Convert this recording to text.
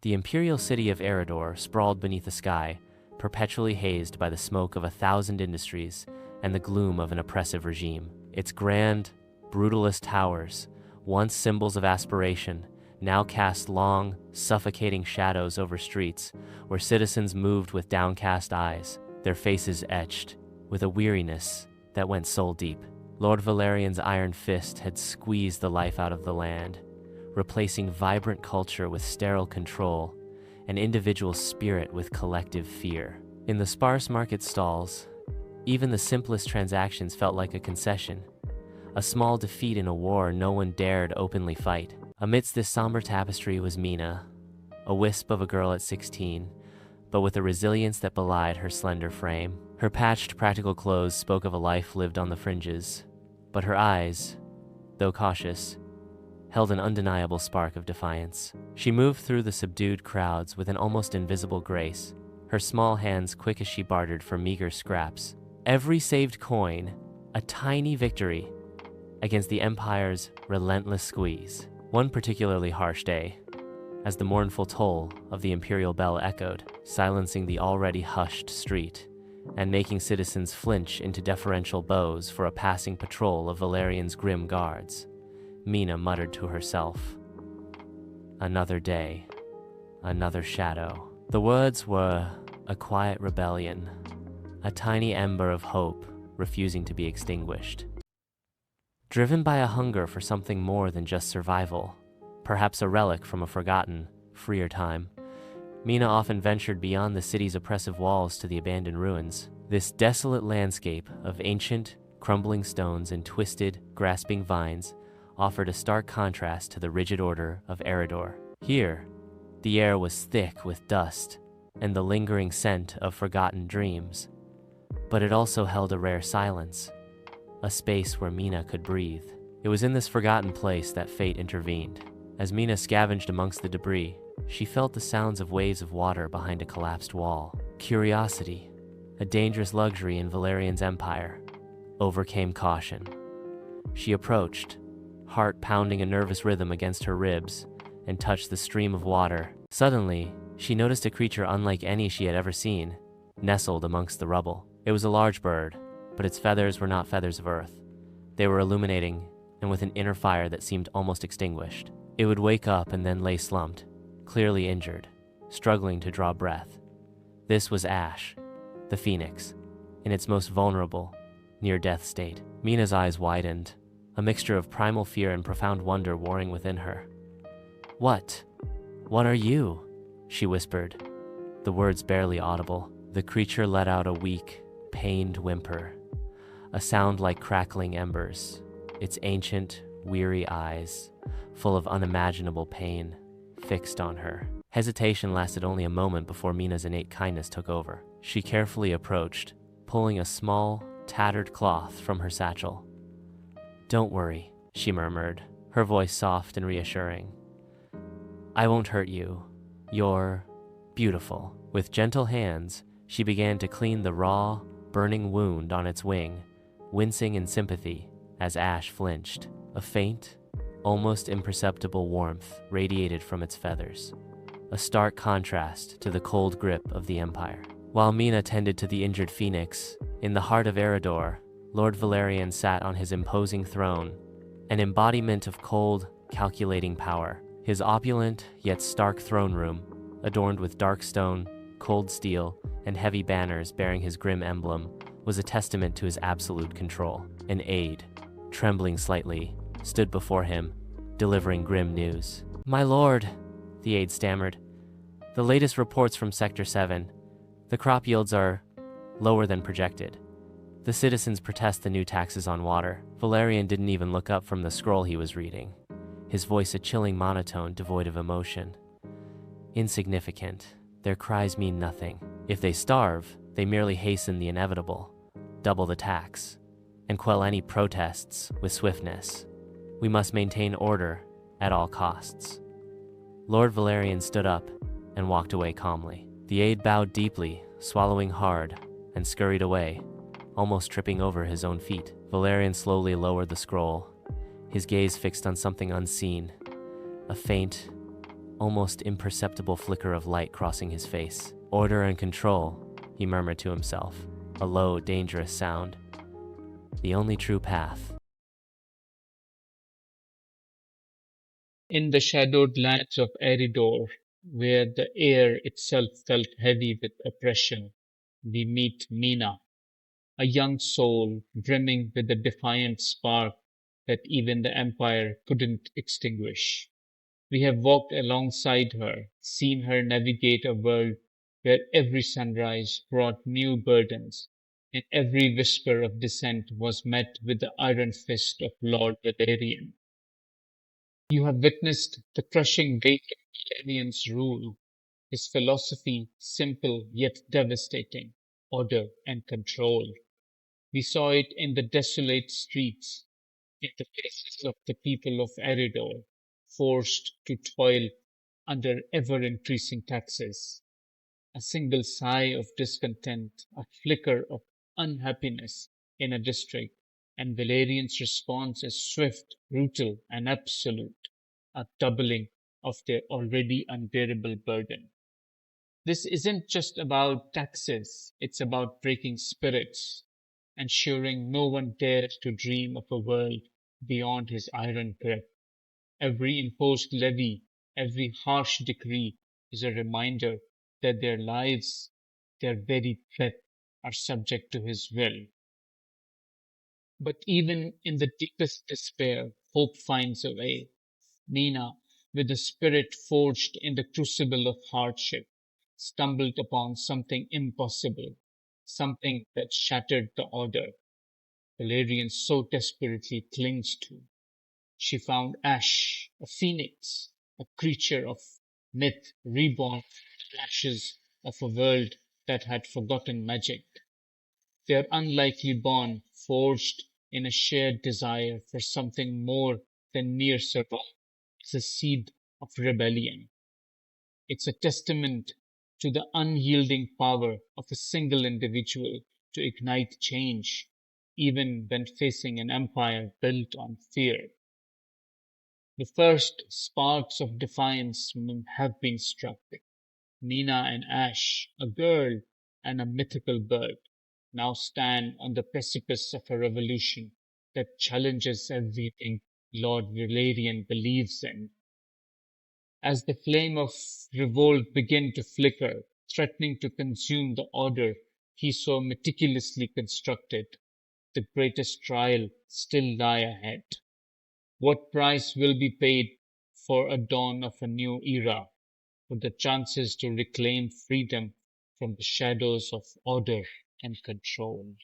The imperial city of Aridor sprawled beneath a sky, perpetually hazed by the smoke of 1,000 industries and the gloom of an oppressive regime. Its grand, brutalist towers, once symbols of aspiration, now cast long, suffocating shadows over streets where citizens moved with downcast eyes, their faces etched with a weariness that went soul-deep. Lord Valerian's iron fist had squeezed the life out of the land, replacing vibrant culture with sterile control and individual spirit with collective fear. In the sparse market stalls, even the simplest transactions felt like a concession, a small defeat in a war no one dared openly fight. Amidst this somber tapestry was Mina, a wisp of a girl at 16, but with a resilience that belied her slender frame. Her patched, practical clothes spoke of a life lived on the fringes, but her eyes, though cautious, held an undeniable spark of defiance. She moved through the subdued crowds with an almost invisible grace, her small hands quick as she bartered for meager scraps. Every saved coin, a tiny victory against the Empire's relentless squeeze. One particularly harsh day, as the mournful toll of the imperial bell echoed, silencing the already hushed street and making citizens flinch into deferential bows for a passing patrol of Valerian's grim guards, Mina muttered to herself, "Another day, another shadow." The words were a quiet rebellion, a tiny ember of hope refusing to be extinguished. Driven by a hunger for something more than just survival, perhaps a relic from a forgotten, freer time, Mina often ventured beyond the city's oppressive walls to the abandoned ruins. This desolate landscape of ancient, crumbling stones and twisted, grasping vines offered a stark contrast to the rigid order of Aridor. Here, the air was thick with dust and the lingering scent of forgotten dreams, but it also held a rare silence, a space where Mina could breathe. It was in this forgotten place that fate intervened. As Mina scavenged amongst the debris, she felt the sounds of waves of water behind a collapsed wall. Curiosity, a dangerous luxury in Valerian's empire, overcame caution. She approached, heart pounding a nervous rhythm against her ribs, and touched the stream of water. Suddenly, she noticed a creature unlike any she had ever seen, nestled amongst the rubble. It was a large bird, but its feathers were not feathers of earth. They were illuminating and with an inner fire that seemed almost extinguished. It would wake up and then lay slumped, clearly injured, struggling to draw breath. This was Ash, the phoenix, in its most vulnerable, near-death state. Mina's eyes widened, a mixture of primal fear and profound wonder warring within her. What are you?" she whispered, the words barely audible. The creature let out a weak, pained whimper, a sound like crackling embers, its ancient, weary eyes, full of unimaginable pain, fixed on her. Hesitation lasted only a moment before Mina's innate kindness took over. She carefully approached, pulling a small, tattered cloth from her satchel. "Don't worry," she murmured, her voice soft and reassuring. "I won't hurt you. You're beautiful." With gentle hands, she began to clean the raw, burning wound on its wing, wincing in sympathy as Ash flinched. A faint, almost imperceptible warmth radiated from its feathers, a stark contrast to the cold grip of the Empire. While Mina tended to the injured phoenix, in the heart of Aridor, Lord Valerian sat on his imposing throne, an embodiment of cold, calculating power. His opulent yet stark throne room, adorned with dark stone, cold steel, and heavy banners bearing his grim emblem, was a testament to his absolute control. An aide, trembling slightly, stood before him, delivering grim news. "My lord," the aide stammered, "the latest reports from Sector 7. The crop yields are lower than projected. The citizens protest the new taxes on water." Valerian didn't even look up from the scroll he was reading, his voice a chilling monotone devoid of emotion. "Insignificant. Their cries mean nothing. If they starve, they merely hasten the inevitable, double the tax, and quell any protests with swiftness. We must maintain order at all costs." Lord Valerian stood up and walked away calmly. The aide bowed deeply, swallowing hard, and scurried away, almost tripping over his own feet. Valerian slowly lowered the scroll, his gaze fixed on something unseen, a faint, almost imperceptible flicker of light crossing his face. Order and control, he murmured to himself, a low, dangerous sound. The only true path. In the shadowed lands of Aridor, where the air itself felt heavy with oppression, we meet Mina, a young soul brimming with a defiant spark that even the Empire couldn't extinguish. We have walked alongside her, seen her navigate a world where every sunrise brought new burdens, and every whisper of dissent was met with the iron fist of Lord Valerian. You have witnessed the crushing weight of Valerian's rule, his philosophy simple yet devastating, order and control. We saw it in the desolate streets, in the faces of the people of Aridor, forced to toil under ever-increasing taxes. A single sigh of discontent, a flicker of unhappiness in a district, and Valerian's response is swift, brutal, and absolute, a doubling of their already unbearable burden. This isn't just about taxes, it's about breaking spirits, ensuring no one dares to dream of a world beyond his iron grip. Every imposed levy, every harsh decree is a reminder that their lives, their very breath, are subject to his will. But even in the deepest despair, hope finds a way. Mina, with a spirit forged in the crucible of hardship, stumbled upon something impossible, something that shattered the order Valerian so desperately clings to. She found Ash, a phoenix, a creature of myth reborn from the ashes of a world that had forgotten magic. Their unlikely bond, forged in a shared desire for something more than mere survival, is a seed of rebellion. It's a testament to the unyielding power of a single individual to ignite change, even when facing an empire built on fear. The first sparks of defiance have been struck. Mina and Ash, a girl and a mythical bird, now stand on the precipice of a revolution that challenges everything Lord Valerian believes in. As the flame of revolt began to flicker, threatening to consume the order he so meticulously constructed, the greatest trial still lie ahead. What price will be paid for a dawn of a new era, for the chances to reclaim freedom from the shadows of order and control?